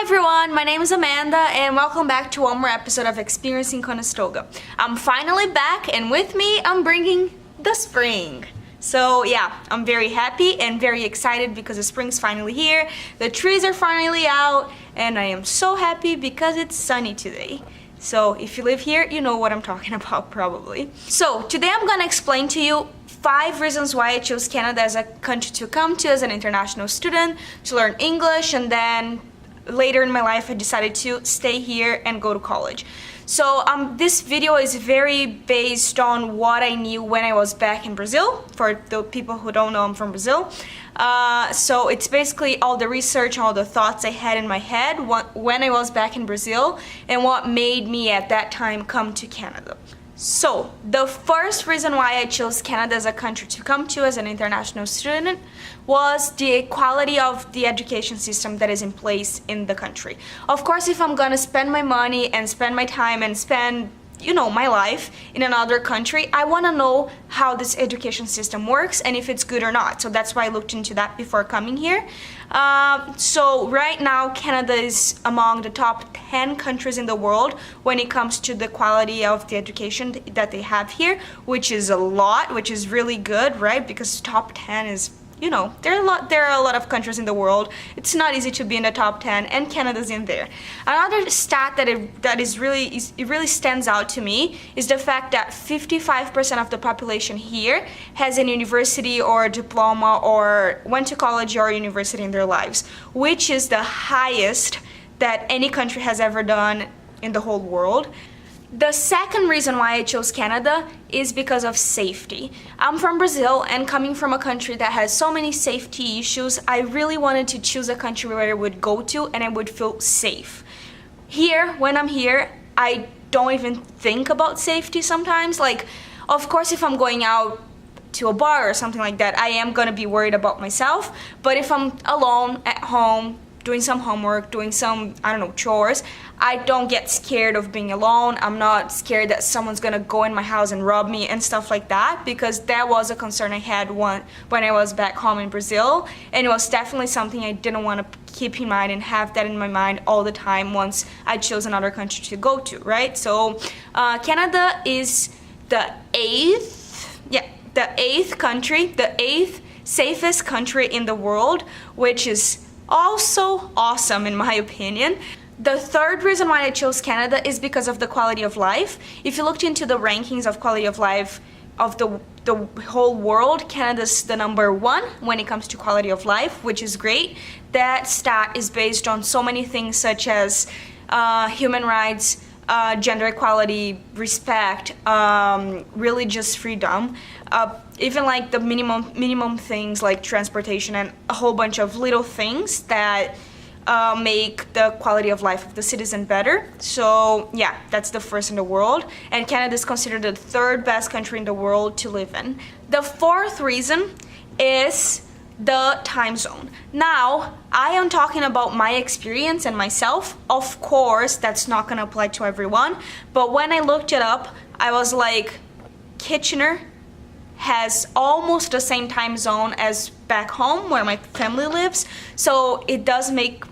everyone, my name is Amanda and welcome back to one more episode of Experiencing Conestoga. I'm finally back and with me I'm bringing the spring. So yeah, I'm very happy and very excited because the spring's finally here, the trees are finally out, and I am so happy because it's sunny today. So if you live here, you know what I'm talking about probably. So today I'm gonna explain to you 5 reasons why I chose Canada as a country to come to as an international student, to learn English, and then later in my life I decided to stay here and go to college. So this video is very based on what I knew when I was back in Brazil. For the people who don't know, I'm from Brazil. So it's basically all the research, all the thoughts I had in my head when I was back in Brazil and what made me at that time come to Canada. So the first reason why I chose Canada as a country to come to as an international student was the quality of the education system that is in place in the country. Of course, if I'm gonna spend my money and spend my time and spend my life in another country, I want to know how this education system works and if it's good or not. So that's why I looked into that before coming here. So right now Canada is among the top 10 countries in the world when it comes to the quality of the education that they have here, which is a lot, which is really good, right? Because top 10 is, there are a lot of countries in the world. It's not easy to be in the top 10, and Canada's in there. Another stat that really stands out to me is the fact that 55% of the population here has an university or a diploma or went to college or university in their lives, which is the highest that any country has ever done in the whole world. The second reason why I chose Canada is because of safety. I'm from Brazil, and coming from a country that has so many safety issues, I really wanted to choose a country where I would go to and I would feel safe. Here, when I'm here, I don't even think about safety sometimes. Like, of course, if I'm going out to a bar or something like that, I am gonna be worried about myself. But if I'm alone at home, doing some homework, doing some, chores, I don't get scared of being alone. I'm not scared that someone's gonna go in my house and rob me and stuff like that, because that was a concern I had when I was back home in Brazil, and it was definitely something I didn't want to keep in mind and have that in my mind all the time once I chose another country to go to, right? So Canada is the eighth country, the 8th safest country in the world, which is also awesome in my opinion. The third reason why I chose Canada is because of the quality of life. If you looked into the rankings of quality of life of the whole world, Canada's the number 1 when it comes to quality of life, which is great. That stat is based on so many things such as human rights, gender equality, respect, religious freedom, even like the minimum things like transportation and a whole bunch of little things that make the quality of life of the citizen better. So yeah, that's the first in the world, and Canada is considered the 3rd best country in the world to live in. The 4th reason is the time zone. Now, I am talking about my experience and myself. Of course, that's not gonna apply to everyone, but when I looked it up, I was like, Kitchener has almost the same time zone as back home where my family lives, so it does make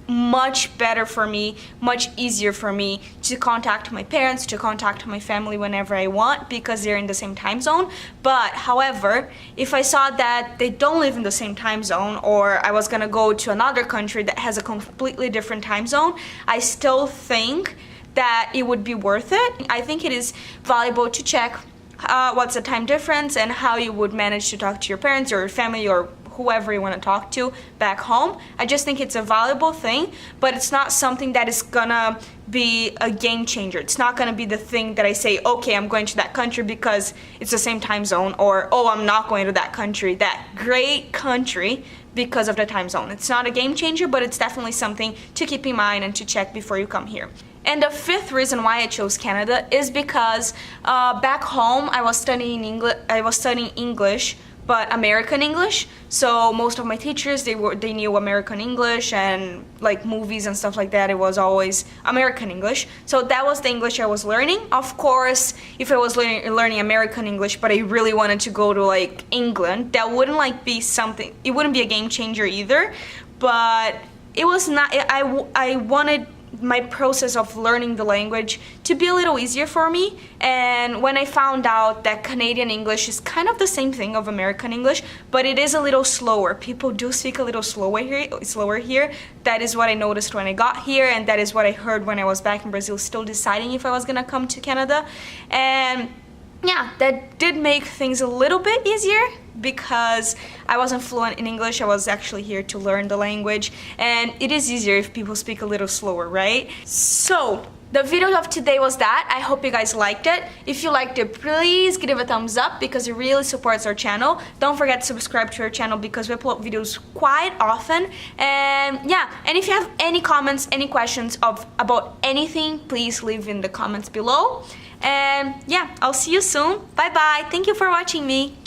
much better for me, much easier for me to contact my parents, to contact my family whenever I want, because they're in the same time zone. But however, if I saw that they don't live in the same time zone, or I was gonna go to another country that has a completely different time zone, I still think that it would be worth it. I think it is valuable to check what's the time difference and how you would manage to talk to your parents or your family or whoever you want to talk to back home. I just think it's a valuable thing, but it's not something that is gonna be a game changer. It's not gonna be the thing that I say, okay, I'm going to that country because it's the same time zone, or oh, I'm not going to that great country because of the time zone. It's not a game changer, but it's definitely something to keep in mind and to check before you come here. And the 5th reason why I chose Canada is because back home I was studying English, but American English. So most of my teachers, they knew American English, and like movies and stuff like that, it was always American English. So that was the English I was learning. Of course, if I was learning American English, but I really wanted to go to like England, that wouldn't like be something, it wouldn't be a game changer either. But it was not, I wanted my process of learning the language to be a little easier for me. And when I found out that Canadian English is kind of the same thing of American English, but it is a little slower. People do speak a little slower here. That is what I noticed when I got here, and that is what I heard when I was back in Brazil, still deciding if I was gonna come to Canada. And yeah, that did make things a little bit easier because I wasn't fluent in English. I was actually here to learn the language, and it is easier if people speak a little slower, right? So the video of today was that. I hope you guys liked it. If you liked it, please give it a thumbs up because it really supports our channel. Don't forget to subscribe to our channel because we upload videos quite often. And yeah, and if you have any comments, any questions about anything, please leave in the comments below. And yeah, I'll see you soon. Bye bye. Thank you for watching me.